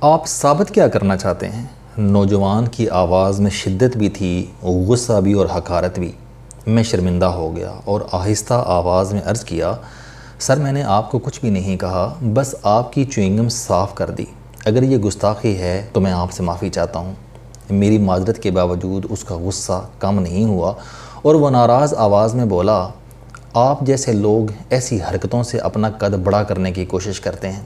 آپ ثابت کیا کرنا چاہتے ہیں؟ نوجوان کی آواز میں شدت بھی تھی، غصہ بھی اور حقارت بھی۔ میں شرمندہ ہو گیا اور آہستہ آواز میں عرض کیا، سر میں نے آپ کو کچھ بھی نہیں کہا، بس آپ کی چوئنگم صاف کر دی۔ اگر یہ گستاخی ہے تو میں آپ سے معافی چاہتا ہوں۔ میری معذرت کے باوجود اس کا غصہ کم نہیں ہوا اور وہ ناراض آواز میں بولا، آپ جیسے لوگ ایسی حرکتوں سے اپنا قد بڑا کرنے کی کوشش کرتے ہیں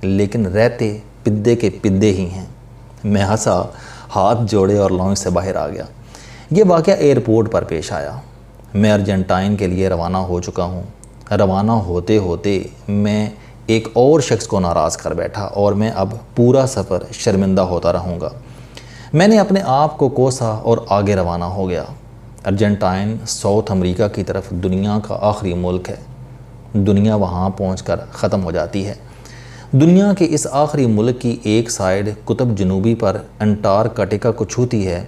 لیکن رہتے پدے کے پدے ہی ہیں۔ میں ہنسا، ہاتھ جوڑے اور لانچ سے باہر آ گیا۔ یہ واقعہ ایئرپورٹ پر پیش آیا۔ میں ارجنٹائن کے لیے روانہ ہو چکا ہوں۔ روانہ ہوتے ہوتے میں ایک اور شخص کو ناراض کر بیٹھا اور میں اب پورا سفر شرمندہ ہوتا رہوں گا۔ میں نے اپنے آپ کو کوسا اور آگے روانہ ہو گیا۔ ارجنٹائن ساؤتھ امریکہ کی طرف دنیا کا آخری ملک ہے۔ دنیا وہاں پہنچ کر ختم ہو جاتی ہے۔ دنیا کے اس آخری ملک کی ایک سائیڈ قطب جنوبی پر انٹارکٹیکا کو چھوتی ہے،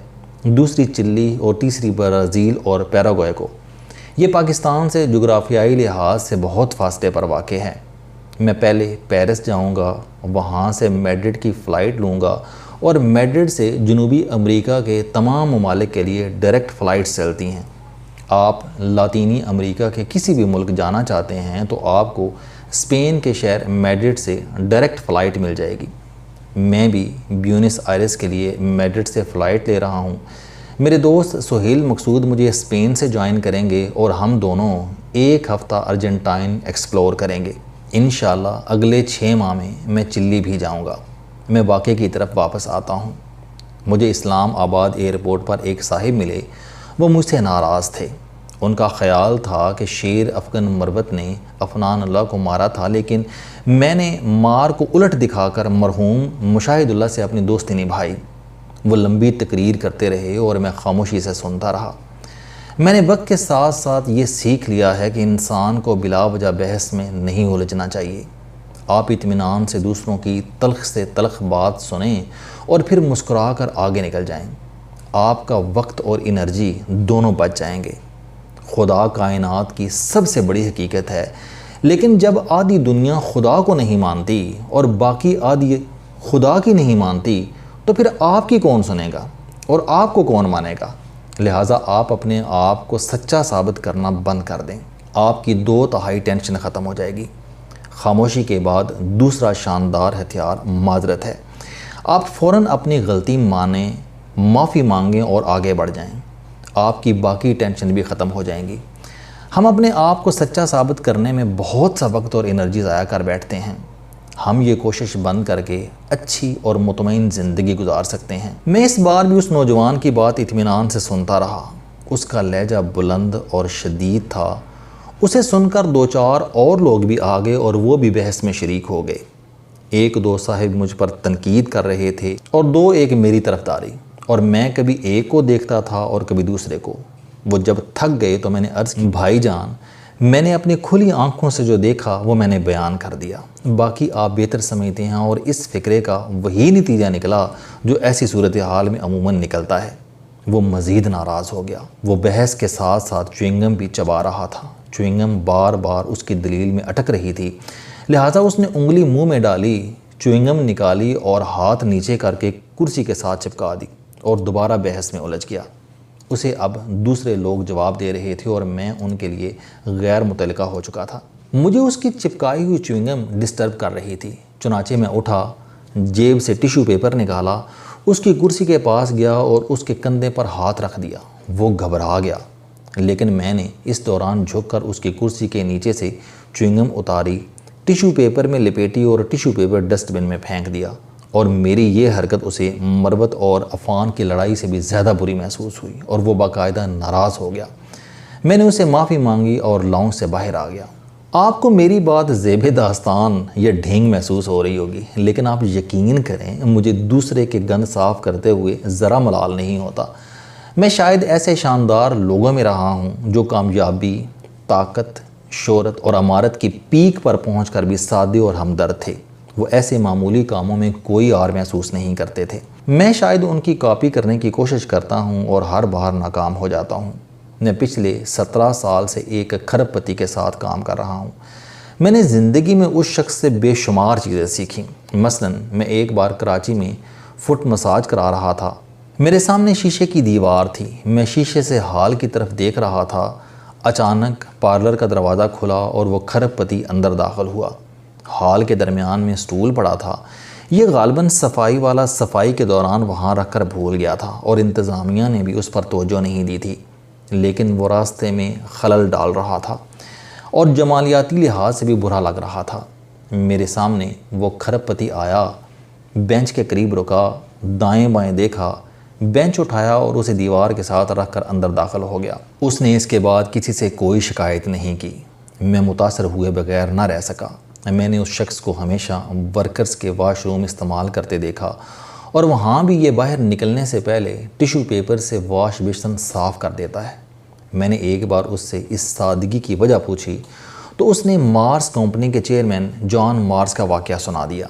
دوسری چلی اور تیسری برازیل اور پیراگوئے کو۔ یہ پاکستان سے جغرافیائی لحاظ سے بہت فاصلے پر واقع ہے۔ میں پہلے پیرس جاؤں گا، وہاں سے میڈرڈ کی فلائٹ لوں گا اور میڈرڈ سے جنوبی امریکہ کے تمام ممالک کے لیے ڈائریکٹ فلائٹس چلتی ہیں۔ آپ لاطینی امریکہ کے کسی بھی ملک جانا چاہتے ہیں تو آپ کو اسپین کے شہر میڈرڈ سے ڈائریکٹ فلائٹ مل جائے گی۔ میں بھی بیونس آئرس کے لیے میڈرڈ سے فلائٹ لے رہا ہوں۔ میرے دوست سہیل مقصود مجھے اسپین سے جوائن کریں گے اور ہم دونوں ایک ہفتہ ارجنٹائن ایکسپلور کریں گے۔ انشاءاللہ اگلے 6 ماہ میں میں چلی بھی جاؤں گا۔ میں واقعے کی طرف واپس آتا ہوں۔ مجھے اسلام آباد ایئرپورٹ پر ایک صاحب ملے۔ وہ مجھ سے ناراض تھے۔ ان کا خیال تھا کہ شیر افغن مروت نے افنان اللہ کو مارا تھا، لیکن میں نے مار کو الٹ دکھا کر مرحوم مشاہد اللہ سے اپنی دوستی نبھائی۔ وہ لمبی تقریر کرتے رہے اور میں خاموشی سے سنتا رہا۔ میں نے وقت کے ساتھ ساتھ یہ سیکھ لیا ہے کہ انسان کو بلا وجہ بحث میں نہیں الجھنا چاہیے۔ آپ اطمینان سے دوسروں کی تلخ سے تلخ بات سنیں اور پھر مسکرا کر آگے نکل جائیں۔ آپ کا وقت اور انرجی دونوں بچ جائیں گے۔ خدا کائنات کی سب سے بڑی حقیقت ہے، لیکن جب آدھی دنیا خدا کو نہیں مانتی اور باقی آدھی خدا کی نہیں مانتی تو پھر آپ کی کون سنے گا اور آپ کو کون مانے گا؟ لہٰذا آپ اپنے آپ کو سچا ثابت کرنا بند کر دیں۔ آپ کی 2/3 ٹینشن ختم ہو جائے گی۔ خاموشی کے بعد دوسرا شاندار ہتھیار معذرت ہے۔ آپ فوراً اپنی غلطی مانیں، معافی مانگیں اور آگے بڑھ جائیں۔ آپ کی باقی ٹینشن بھی ختم ہو جائیں گی۔ ہم اپنے آپ کو سچا ثابت کرنے میں بہت سا وقت اور انرجی ضائع کر بیٹھتے ہیں۔ ہم یہ کوشش بند کر کے اچھی اور مطمئن زندگی گزار سکتے ہیں۔ میں اس بار بھی اس نوجوان کی بات اطمینان سے سنتا رہا۔ اس کا لہجہ بلند اور شدید تھا۔ اسے سن کر 2-4 اور لوگ بھی آ گئے اور وہ بھی بحث میں شریک ہو گئے۔ 1-2 صاحب مجھ پر تنقید کر رہے تھے اور 2 ایک میری طرفداری، اور میں کبھی ایک کو دیکھتا تھا اور کبھی دوسرے کو۔ وہ جب تھک گئے تو میں نے عرض کی، بھائی جان، میں نے اپنی کھلی آنکھوں سے جو دیکھا وہ میں نے بیان کر دیا۔ باقی آپ بہتر سمجھتے ہیں اور اس فکرے کا وہی نتیجہ نکلا جو ایسی صورتحال میں عموماً نکلتا ہے۔ وہ مزید ناراض ہو گیا۔ وہ بحث کے ساتھ ساتھ چوئنگم بھی چبا رہا تھا۔ چوئنگم بار بار اس کی دلیل میں اٹک رہی تھی، لہٰذا اس نے انگلی منہ میں ڈالی، چوئنگم نکالی اور ہاتھ نیچے کر کے کرسی کے ساتھ چپکا دی اور دوبارہ بحث میں الجھ گیا۔ اسے اب دوسرے لوگ جواب دے رہے تھے اور میں ان کے لیے غیر متعلقہ ہو چکا تھا۔ مجھے اس کی چپکائی ہوئی چوئنگم ڈسٹرب کر رہی تھی، چنانچہ میں اٹھا، جیب سے ٹیشو پیپر نکالا، اس کی کرسی کے پاس گیا اور اس کے کندھے پر ہاتھ رکھ دیا۔ وہ گھبرا گیا، لیکن میں نے اس دوران جھک کر اس کی کرسی کے نیچے سے چوئنگم اتاری، ٹیشو پیپر میں لپیٹی اور ٹیشو پیپر ڈسٹ بن میں پھینک دیا، اور میری یہ حرکت اسے مروت اور عفان کی لڑائی سے بھی زیادہ بری محسوس ہوئی اور وہ باقاعدہ ناراض ہو گیا۔ میں نے اسے معافی مانگی اور لاؤنج سے باہر آ گیا۔ آپ کو میری بات زیب داستان یا ڈھینگ محسوس ہو رہی ہوگی، لیکن آپ یقین کریں مجھے دوسرے کے گند صاف کرتے ہوئے ذرا ملال نہیں ہوتا۔ میں شاید ایسے شاندار لوگوں میں رہا ہوں جو کامیابی، طاقت، شہرت اور امارت کی پیک پر پہنچ کر بھی سادے اور ہمدرد تھے۔ وہ ایسے معمولی کاموں میں کوئی آر محسوس نہیں کرتے تھے۔ میں شاید ان کی کاپی کرنے کی کوشش کرتا ہوں اور ہر بار ناکام ہو جاتا ہوں۔ میں پچھلے 17 سال سے ایک کھرب پتی کے ساتھ کام کر رہا ہوں۔ میں نے زندگی میں اس شخص سے بے شمار چیزیں سیکھیں، مثلاً میں ایک بار کراچی میں فٹ مساج کرا رہا تھا، میرے سامنے شیشے کی دیوار تھی، میں شیشے سے ہال کی طرف دیکھ رہا تھا، اچانک پارلر کا دروازہ کھلا اور وہ کھرب پتی اندر داخل ہوا۔ ہال کے درمیان میں سٹول پڑا تھا، یہ غالباً صفائی والا صفائی کے دوران وہاں رکھ کر بھول گیا تھا اور انتظامیہ نے بھی اس پر توجہ نہیں دی تھی، لیکن وہ راستے میں خلل ڈال رہا تھا اور جمالیاتی لحاظ سے بھی برا لگ رہا تھا۔ میرے سامنے وہ کھرب پتی آیا، بینچ کے قریب رکا، دائیں بائیں دیکھا، بینچ اٹھایا اور اسے دیوار کے ساتھ رکھ کر اندر داخل ہو گیا۔ اس نے اس کے بعد کسی سے کوئی شکایت نہیں کی۔ میں متاثر ہوئے بغیر نہ رہ سکا۔ میں نے اس شخص کو ہمیشہ ورکرز کے واش روم استعمال کرتے دیکھا اور وہاں بھی یہ باہر نکلنے سے پہلے ٹیشو پیپر سے واش بیسن صاف کر دیتا ہے۔ میں نے ایک بار اس سے اس سادگی کی وجہ پوچھی تو اس نے مارس کمپنی کے چیئرمین جان مارس کا واقعہ سنا دیا۔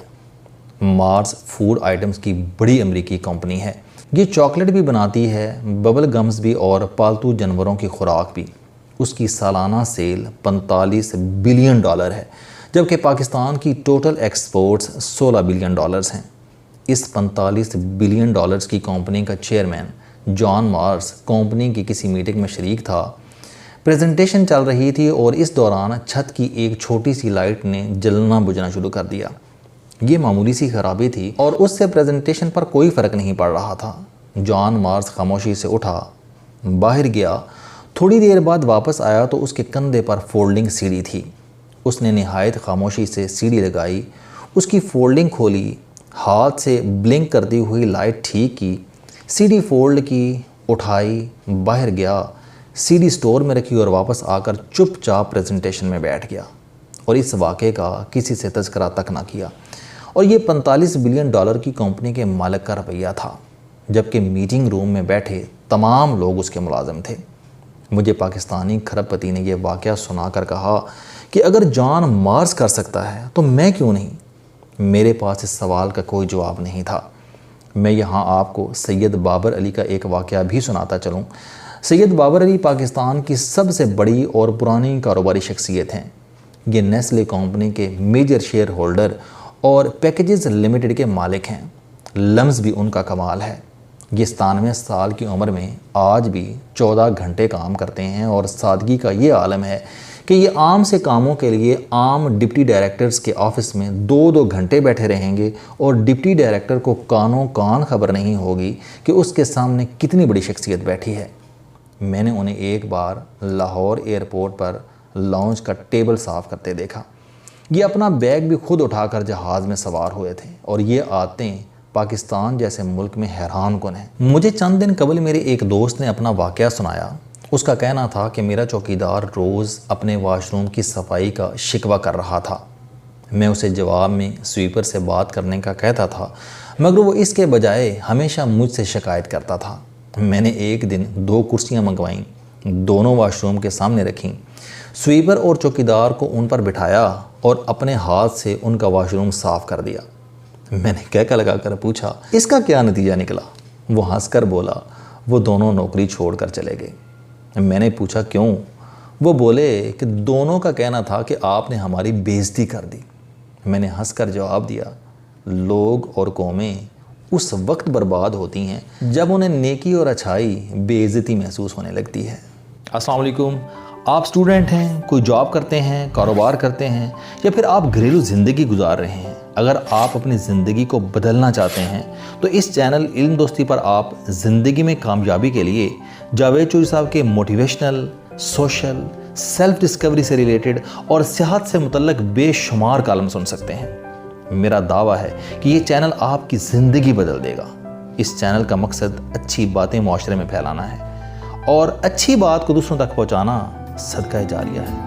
مارس فوڈ آئٹمز کی بڑی امریکی کمپنی ہے۔ یہ چاکلیٹ بھی بناتی ہے، ببل گمز بھی اور پالتو جانوروں کی خوراک بھی۔ اس کی سالانہ سیل $45 بلین ہے، جبکہ پاکستان کی ٹوٹل ایکسپورٹس $16 بلین ہیں۔ اس $45 بلین کی کمپنی کا چیئرمین جان مارس کمپنی کی کسی میٹنگ میں شریک تھا۔ پریزنٹیشن چل رہی تھی اور اس دوران چھت کی ایک چھوٹی سی لائٹ نے جلنا بجھنا شروع کر دیا۔ یہ معمولی سی خرابی تھی اور اس سے پریزنٹیشن پر کوئی فرق نہیں پڑ رہا تھا۔ جان مارس خاموشی سے اٹھا، باہر گیا، تھوڑی دیر بعد واپس آیا تو اس کے کندھے پر فولڈنگ سیڑھی تھی۔ اس نے نہایت خاموشی سے سیڑھی لگائی، اس کی فولڈنگ کھولی، ہاتھ سے بلنک کرتی ہوئی لائٹ ٹھیک کی، سیڑھی فولڈ کی، اٹھائی، باہر گیا، سیڑھی سٹور میں رکھی اور واپس آ کر چپ چاپ پریزنٹیشن میں بیٹھ گیا اور اس واقعے کا کسی سے تذکرہ تک نہ کیا۔ اور یہ $45 بلین کی کمپنی کے مالک کا رویہ تھا، جبکہ میٹنگ روم میں بیٹھے تمام لوگ اس کے ملازم تھے۔ مجھے پاکستانی کھرب پتی نے یہ واقعہ سنا کر کہا کہ اگر جان مارس کر سکتا ہے تو میں کیوں نہیں؟ میرے پاس اس سوال کا کوئی جواب نہیں تھا۔ میں یہاں آپ کو سید بابر علی کا ایک واقعہ بھی سناتا چلوں۔ سید بابر علی پاکستان کی سب سے بڑی اور پرانی کاروباری شخصیت ہیں۔ یہ نیسلے کمپنی کے میجر شیئر ہولڈر اور پیکیجز لمیٹڈ کے مالک ہیں۔ لمز بھی ان کا کمال ہے۔ یہ 97 سال کی عمر میں آج بھی 14 گھنٹے کام کرتے ہیں اور سادگی کا یہ عالم ہے کہ یہ عام سے کاموں کے لیے عام ڈپٹی ڈائریکٹرز کے آفس میں 2 گھنٹے بیٹھے رہیں گے اور ڈپٹی ڈائریکٹر کو کانوں کان خبر نہیں ہوگی کہ اس کے سامنے کتنی بڑی شخصیت بیٹھی ہے۔ میں نے انہیں ایک بار لاہور ایئرپورٹ پر لاؤنج کا ٹیبل صاف کرتے دیکھا۔ یہ اپنا بیگ بھی خود اٹھا کر جہاز میں سوار ہوئے تھے اور یہ عادتیں پاکستان جیسے ملک میں حیران کن ہیں۔ مجھے چند دن قبل میرے ایک دوست نے اپنا واقعہ سنایا۔ اس کا کہنا تھا کہ میرا چوکیدار روز اپنے واش روم کی صفائی کا شکوہ کر رہا تھا۔ میں اسے جواب میں سویپر سے بات کرنے کا کہتا تھا، مگر وہ اس کے بجائے ہمیشہ مجھ سے شکایت کرتا تھا۔ میں نے ایک دن 2 کرسیاں منگوائیں، دونوں واش روم کے سامنے رکھیں، سویپر اور چوکیدار کو ان پر بٹھایا اور اپنے ہاتھ سے ان کا واش روم صاف کر دیا۔ میں نے کہکا لگا کر پوچھا، اس کا کیا نتیجہ نکلا؟ وہ ہنس کر بولا، وہ دونوں نوکری چھوڑ کر چلے گئے۔ میں نے پوچھا کیوں؟ وہ بولے کہ دونوں کا کہنا تھا کہ آپ نے ہماری بے عزتی کر دی۔ میں نے ہنس کر جواب دیا، لوگ اور قومیں اس وقت برباد ہوتی ہیں جب انہیں نیکی اور اچھائی بے عزتی محسوس ہونے لگتی ہے۔ السلام علیکم۔ آپ سٹوڈنٹ ہیں، کوئی جاب کرتے ہیں، کاروبار کرتے ہیں، یا پھر آپ گھریلو زندگی گزار رہے ہیں۔ اگر آپ اپنی زندگی کو بدلنا چاہتے ہیں تو اس چینل علم دوستی پر آپ زندگی میں کامیابی کے لیے جاوید چوہری صاحب کے موٹیویشنل، سوشل، سیلف ڈسکوری سے ریلیٹڈ اور صحت سے متعلق بے شمار کالم سن سکتے ہیں۔ میرا دعویٰ ہے کہ یہ چینل آپ کی زندگی بدل دے گا۔ اس چینل کا مقصد اچھی باتیں معاشرے میں پھیلانا ہے اور اچھی بات کو دوسروں تک پہنچانا صدقہ جاریہ ہے۔